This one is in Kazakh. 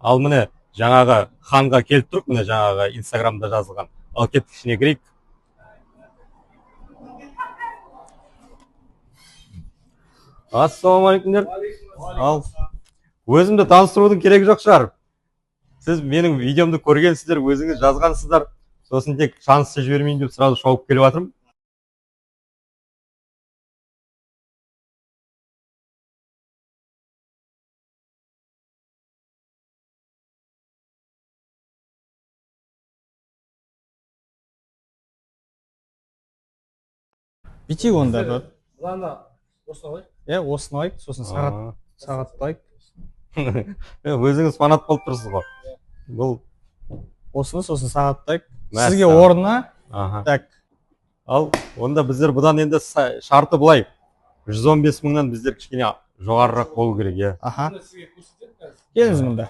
Ал міне жаңағы ханға келіп тұрып, міне жаңағы инстаграмда жазылған. Ал кеттік ішіне кірейік. Ассалаумағалейкумдер. Ал өзімді таныстырудың керегі жоқ шығар. Сіз менің видеомды көргенсіздер, өзіңіз жазғансыздар. Сосын тек шансты жібермейін деп сразу шауып келіп жатырмын. Бүйтейік онда бір. Осыны алайық. Осыны алайық, сосын сағаттайық. Өзіңіз фанат болып тұрсыз ғой. Бұл Осыны сосын сағаттайық. Мәссаған. Сізге орнына. Так. Ал онда біздер бұдан енді шарты былай. 115 мыңнан біздер кішкене жоғарырақ болу керек, Аха. Келіңіз мұнда.